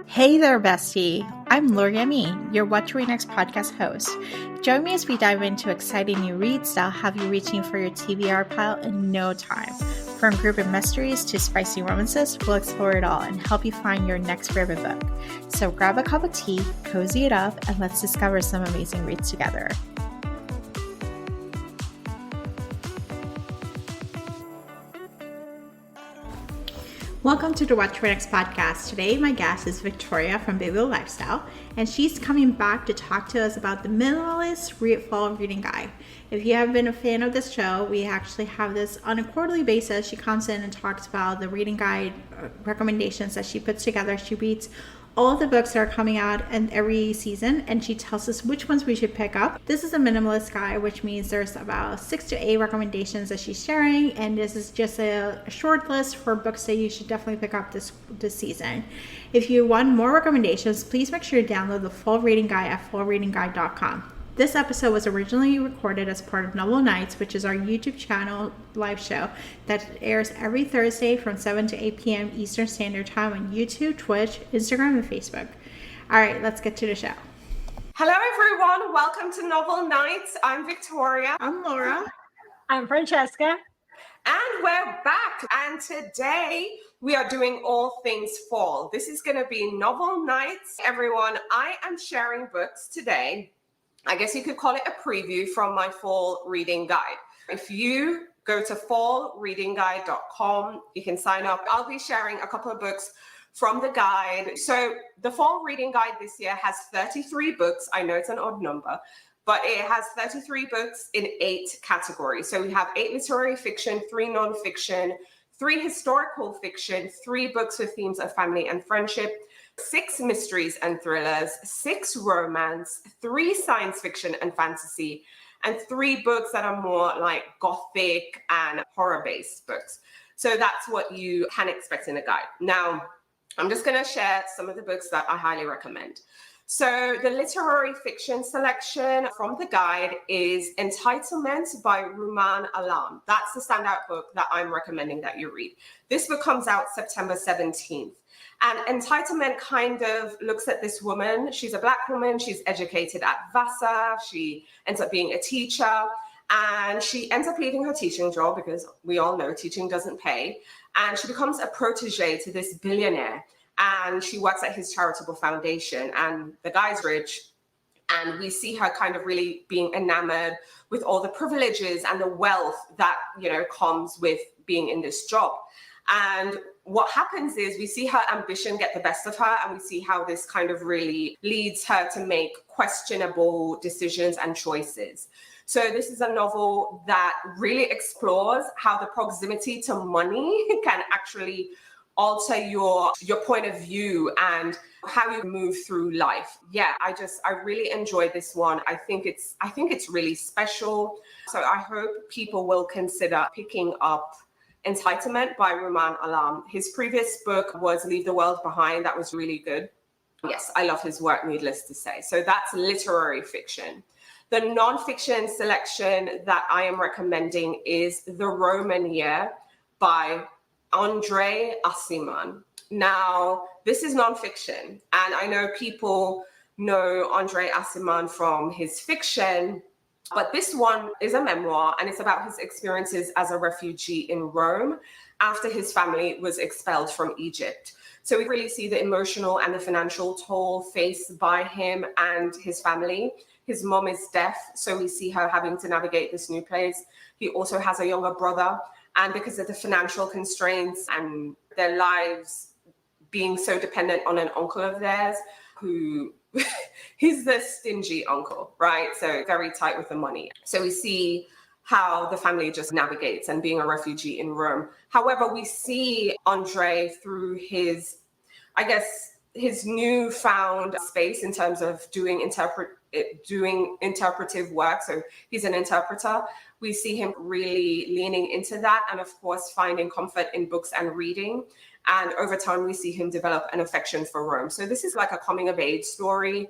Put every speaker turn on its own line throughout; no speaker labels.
Hey there, bestie. I'm Laura Yemi, your What to Read Next podcast host. Join me as we dive into exciting new reads that'll have you reaching for your TBR pile in no time. From group and mysteries to spicy romances, we'll explore it all and help you find your next favorite book. So grab a cup of tea, cozy it up, and let's discover some amazing reads together. Welcome to the What to Read Next podcast. Today, my guest is Victoria from Biblio Lifestyle, and she's coming back to talk to us about the Minimalist Fall Reading Guide. If you have been a fan of this show, we actually have this on a quarterly basis. She comes in and talks about the reading guide recommendations that she puts together. She reads all of the books that are coming out in every season, and she tells us which ones we should pick up. This is a minimalist guide, which means there's about 6 to 8 recommendations that she's sharing, and this is just a short list for books that you should definitely pick up this season. If you want more recommendations, please make sure to download the full reading guide at fallreadingguide.com. This episode was originally recorded as part of Novel Nights, which is our YouTube channel live show that airs every Thursday from 7 to 8 p.m. Eastern Standard Time on YouTube, Twitch, Instagram, and Facebook. All right, let's get to the show.
Hello, everyone. Welcome to Novel Nights. I'm Victoria.
I'm Laura.
I'm Francesca.
And we're back. And today we are doing all things fall. This is going to be Novel Nights. Everyone, I am sharing books today. I guess you could call it a preview from my fall reading guide. If you go to fallreadingguide.com, you can sign up. I'll be sharing a couple of books from the guide. So the fall reading guide this year has 33 books. I know it's an odd number, but it has 33 books in 8 categories. So we have 8 literary fiction, 3 nonfiction, 3 historical fiction, 3 books with themes of family and friendship, 6 mysteries and thrillers, 6 romance, 3 science fiction and fantasy, and 3 books that are more like Gothic and horror-based books. So that's what you can expect in a guide. Now, I'm just going to share some of the books that I highly recommend. So the literary fiction selection from the guide is Entitlement by Rumaan Alam. That's the standout book that I'm recommending that you read. This book comes out September 17th. And Entitlement kind of looks at this woman. She's a Black woman. She's educated at Vassar. She ends up being a teacher. And she ends up leaving her teaching job because we all know teaching doesn't pay. And she becomes a protege to this billionaire. And she works at his charitable foundation. And the guy's rich. And we see her kind of really being enamored with all the privileges and the wealth that, comes with being in this job. And what happens is we see her ambition get the best of her, and we see how this kind of really leads her to make questionable decisions and choices. So this is a novel that really explores how the proximity to money can actually alter your point of view and how you move through life. Yeah, I really enjoyed this one. I think it's really special. So I hope people will consider picking up Entitlement by Rumaan Alam. His previous book was Leave the World Behind. That was really good. Yes, I love his work, needless to say. So that's literary fiction. The nonfiction selection that I am recommending is The Roman Year by Andre Aciman. Now, this is nonfiction, and I know people know Andre Aciman from his fiction, but this one is a memoir, and it's about his experiences as a refugee in Rome after his family was expelled from Egypt. So we really see the emotional and the financial toll faced by him and his family. His mom is deaf, so we see her having to navigate this new place. He also has a younger brother, and because of the financial constraints and their lives being so dependent on an uncle of theirs who he's the stingy uncle, right? So very tight with the money. So we see how the family just navigates and being a refugee in Rome. However, we see Andre through his newfound space in terms of doing interpretive work. So he's an interpreter. We see him really leaning into that, and of course, finding comfort in books and reading. And over time, we see him develop an affection for Rome. So this is like a coming of age story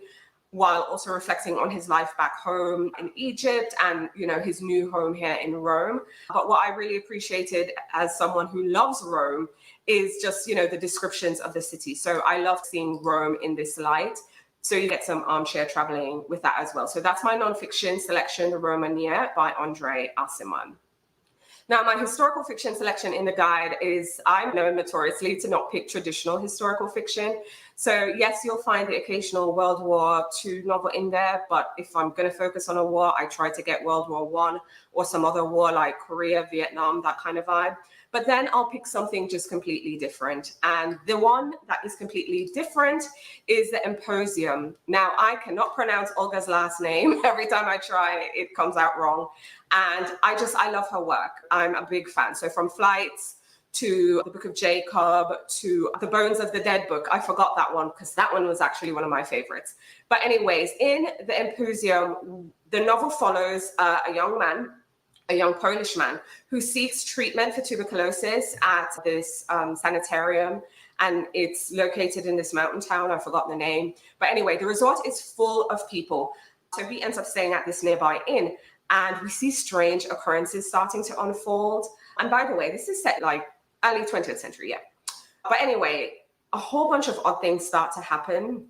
while also reflecting on his life back home in Egypt and, his new home here in Rome. But what I really appreciated as someone who loves Rome is just, the descriptions of the city. So I love seeing Rome in this light. So you get some armchair traveling with that as well. So that's my nonfiction selection, The Roman Year by Andre Aciman. Now, my historical fiction selection in the guide is, I'm known notoriously to not pick traditional historical fiction. So yes, you'll find the occasional World War II novel in there, but if I'm going to focus on a war, I try to get World War I or some other war like Korea, Vietnam, that kind of vibe. But then I'll pick something just completely different. And the one that is completely different is the Imposium. Now, I cannot pronounce Olga's last name. Every time I try, it comes out wrong. And I love her work. I'm a big fan. So from Flights to the Book of Jacob to the Bones of the Dead book. I forgot that one because that one was actually one of my favorites. But anyways, in the Imposium, the novel follows a young Polish man who seeks treatment for tuberculosis at this sanitarium. And it's located in this mountain town. I forgot the name. But anyway, the resort is full of people. So he ends up staying at this nearby inn. And we see strange occurrences starting to unfold. And by the way, this is set like early 20th century, yeah. But anyway, a whole bunch of odd things start to happen.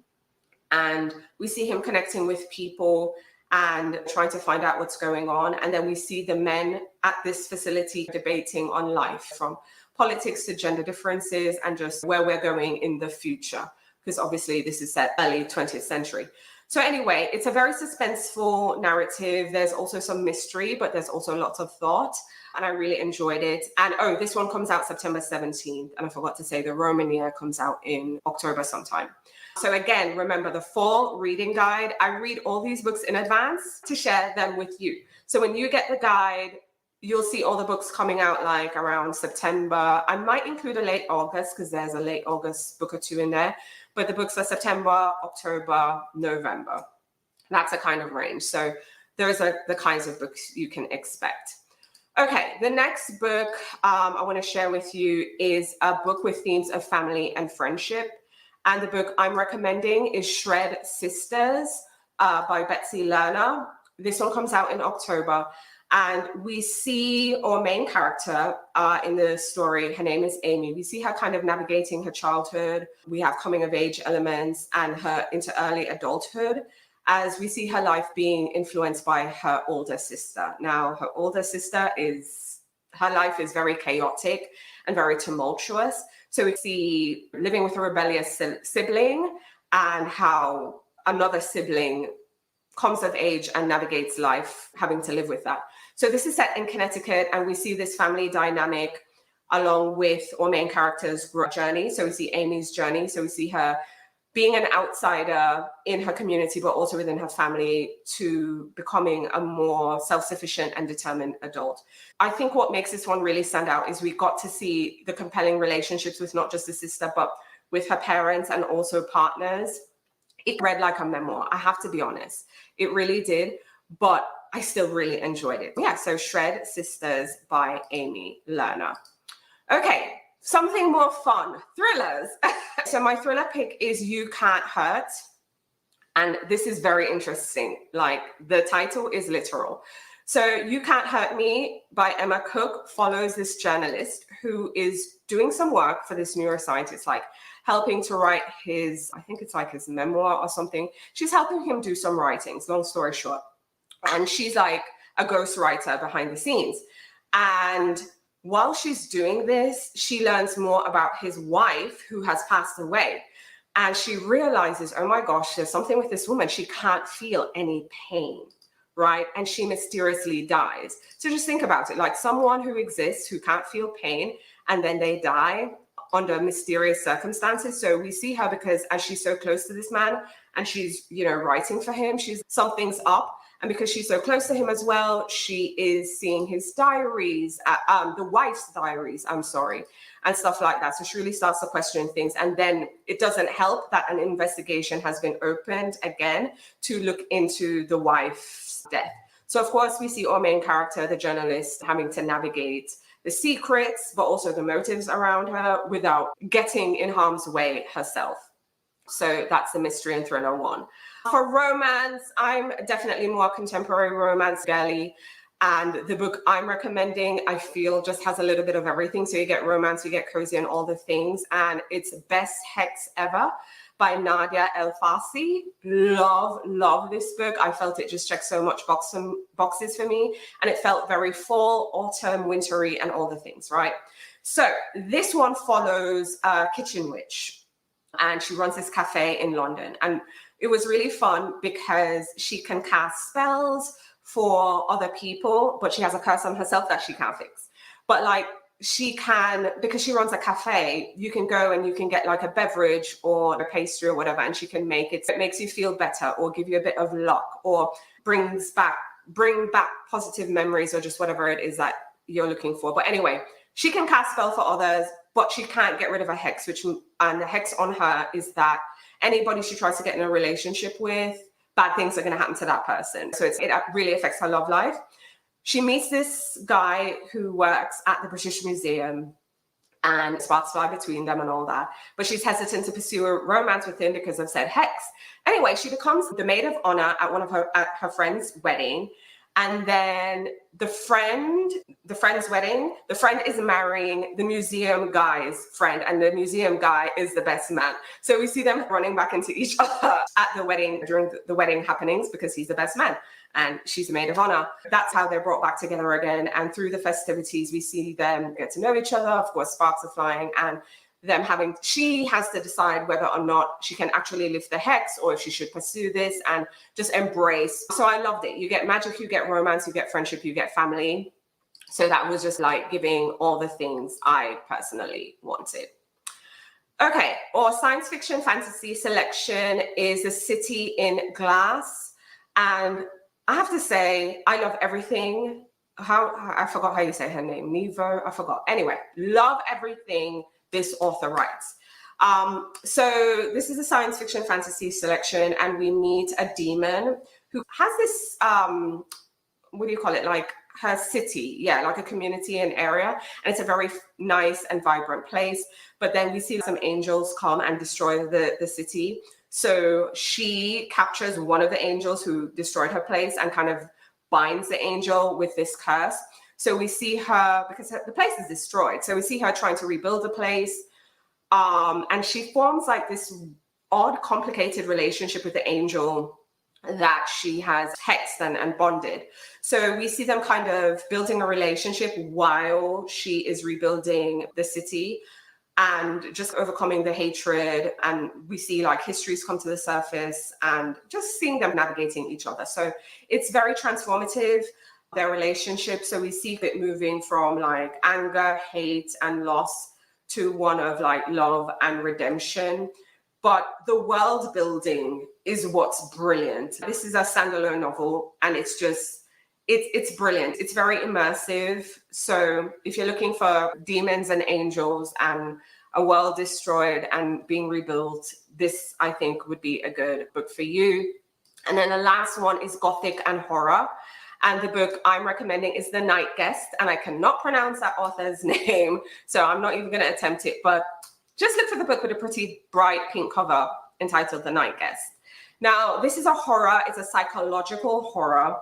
And we see him connecting with people and trying to find out what's going on. And then we see the men at this facility debating on life, from politics to gender differences and just where we're going in the future. Because obviously this is set early 20th century. So anyway, it's a very suspenseful narrative. There's also some mystery, but there's also lots of thought. And I really enjoyed it. And this one comes out September 17th. And I forgot to say the Roman Year comes out in October sometime. So again, remember the fall reading guide. I read all these books in advance to share them with you. So when you get the guide, you'll see all the books coming out like around September. I might include a late August because there's a late August book or two in there. But the books are September, October, November. That's a kind of range. So those are the kinds of books you can expect. Okay, the next book I want to share with you is a book with themes of family and friendship. And the book I'm recommending is Shred Sisters by Betsy Lerner. This one comes out in October. And we see our main character in the story. Her name is Amy. We see her kind of navigating her childhood. We have coming of age elements and her into early adulthood, as we see her life being influenced by her older sister. Now, her older sister her life is very chaotic and very tumultuous. So we see living with a rebellious sibling and how another sibling comes of age and navigates life, having to live with that. So this is set in Connecticut, and we see this family dynamic along with our main character's journey. So we see Amy's journey. So we see her being an outsider in her community, but also within her family, to becoming a more self-sufficient and determined adult. I think what makes this one really stand out is we got to see the compelling relationships with not just the sister, but with her parents and also partners. It read like a memoir, I have to be honest. It really did, but I still really enjoyed it. Yeah, so Shred Sisters by Amy Lerner. Okay, something more fun, thrillers. So my thriller pick is You Can't Hurt. And this is very interesting. Like, the title is literal. So You Can't Hurt Me by Emma Cook follows this journalist who is doing some work for this neuroscientist, like helping to write his, I think it's like his memoir or something. She's helping him do some writings, long story short. And she's like a ghostwriter behind the scenes. And while she's doing this, she learns more about his wife who has passed away. And she realizes, oh my gosh, there's something with this woman. She can't feel any pain, right? And she mysteriously dies. So just think about it, like someone who exists who can't feel pain, and then they die under mysterious circumstances. So we see her because as she's so close to this man and she's, writing for him, something's up. And because she's so close to him as well, she is seeing his diaries, the wife's diaries, and stuff like that. So she really starts to question things. And then it doesn't help that an investigation has been opened again to look into the wife's death. So of course, we see our main character, the journalist, having to navigate the secrets, but also the motives around her without getting in harm's way herself. So that's the mystery and thriller one. For romance, I'm definitely more contemporary romance girly. And the book I'm recommending, I feel just has a little bit of everything. So you get romance, you get cozy and all the things. And it's Best Hex Ever by Nadia El Fassi. Love this book. I felt it just checked so much boxes for me. And it felt very fall, autumn, wintry and all the things, right? So this one follows a kitchen witch. And she runs this cafe in London. And it was really fun because she can cast spells for other people, but she has a curse on herself that she can't fix. But like she can, because she runs a cafe, you can go and you can get like a beverage or a pastry or whatever, and she can make it. It makes you feel better or give you a bit of luck or bring back positive memories or just whatever it is that you're looking for. But anyway, she can cast spell for others, but she can't get rid of a hex, and the hex on her is that anybody she tries to get in a relationship with, bad things are going to happen to that person. So it really affects her love life. She meets this guy who works at the British Museum and sparks fly between them and all that. But she's hesitant to pursue a romance with him because of said hex. Anyway, she becomes the maid of honor at her friend's wedding. And then the friend's wedding, the friend is marrying the museum guy's friend, and the museum guy is the best man. So we see them running back into each other at the wedding during the wedding happenings because he's the best man and she's the maid of honor. That's how they're brought back together again. And through the festivities, we see them get to know each other. Of course, sparks are flying, and she has to decide whether or not she can actually lift the hex or if she should pursue this and just embrace. So I loved it. You get magic, you get romance, you get friendship, you get family. So that was just like giving all the things I personally wanted. Okay, our science fiction fantasy selection is A City in Glass. And I have to say, I love everything. I forgot how you say her name. Nevo, I forgot. Anyway, love everything this author writes. So this is a science fiction fantasy selection, and we meet a demon who has this, what do you call it? Like her city, like a community and area. And it's a very nice and vibrant place. But then we see some angels come and destroy the city. So she captures one of the angels who destroyed her place and kind of binds the angel with this curse. So we see her, because the place is destroyed. So we see her trying to rebuild the place. And she forms like this odd, complicated relationship with the angel that she has hexed and bonded. So we see them kind of building a relationship while she is rebuilding the city and just overcoming the hatred. And we see like histories come to the surface and just seeing them navigating each other. So it's very transformative, their relationship. So we see it moving from like anger, hate, and loss to one of like love and redemption. But the world building is what's brilliant. This is a standalone novel, and it's brilliant. It's very immersive. So if you're looking for demons and angels and a world destroyed and being rebuilt, this I think would be a good book for you. And then the last one is Gothic and Horror. And the book I'm recommending is The Night Guest. And I cannot pronounce that author's name, so I'm not even going to attempt it. But just look for the book with a pretty bright pink cover entitled The Night Guest. Now, this is a horror. It's a psychological horror.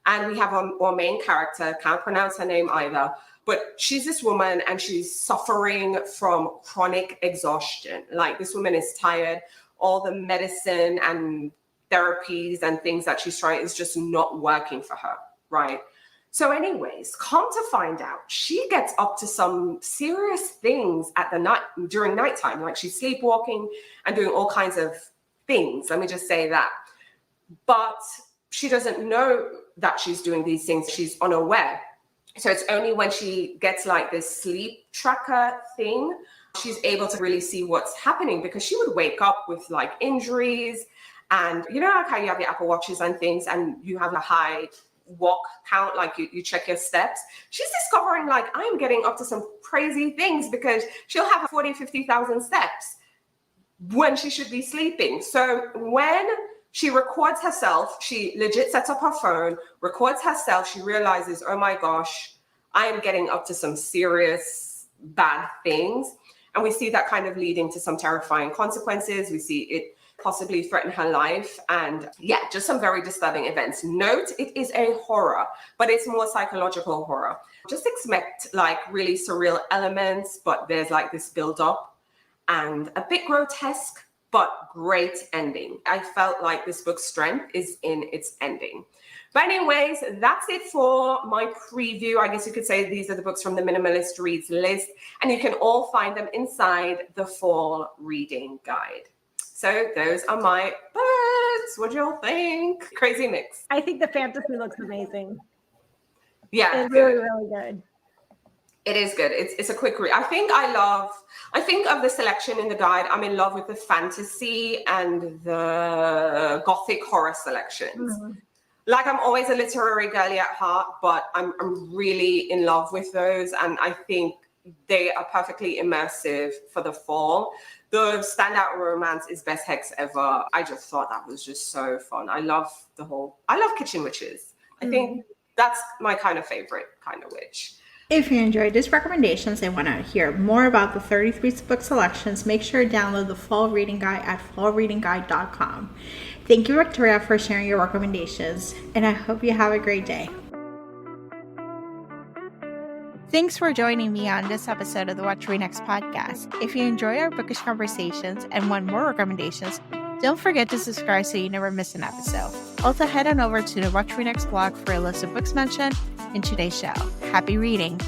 And we have our main character, can't pronounce her name either, but she's this woman and she's suffering from chronic exhaustion. Like, this woman is tired. All the medicine and therapies and things that she's trying is just not working for her, right? So anyways, come to find out, she gets up to some serious things during nighttime. Like, she's sleepwalking and doing all kinds of things. Let me just say that. But she doesn't know that she's doing these things. She's unaware. So it's only when she gets like this sleep tracker thing, she's able to really see what's happening, because she would wake up with like injuries. And you know, like how you have your Apple Watches and things, and you have a high walk count, like you check your steps. She's discovering like, I'm getting up to some crazy things, because she'll have 40, 50,000 steps when she should be sleeping. So when she records herself, she legit sets up her phone, records herself, she realizes, oh my gosh, I am getting up to some serious bad things. And we see that kind of leading to some terrifying consequences. We see it possibly threaten her life. And yeah, just some very disturbing events. Note, it is a horror, but it's more psychological horror. Just expect like really surreal elements, but there's like this build up and a bit grotesque, but great ending. I felt like this book's strength is in its ending. But anyways, that's it for my preview. I guess you could say these are the books from the Minimalist Reads list, and you can all find them inside the fall reading guide. So those are my books. What do y'all think? Crazy mix.
I think the fantasy looks amazing.
Yeah.
It's really, really good.
It is good. It's a quick read. I think of the selection in the guide, I'm in love with the fantasy and the Gothic horror selections. Mm-hmm. Like, I'm always a literary girly at heart, but I'm really in love with those. And I think they are perfectly immersive for the fall. The standout romance is Best Hex Ever. I just thought that was just so fun. I love kitchen witches. I think that's my kind of favorite kind of witch.
If you enjoyed these recommendations and want to hear more about the 33 book selections, make sure to download the Fall Reading Guide at fallreadingguide.com. Thank you, Victoria, for sharing your recommendations, and I hope you have a great day. Thanks for joining me on this episode of the What to Read Next podcast. If you enjoy our bookish conversations and want more recommendations, don't forget to subscribe so you never miss an episode. Also, head on over to the What to Read Next blog for a list of books mentioned in today's show. Happy reading!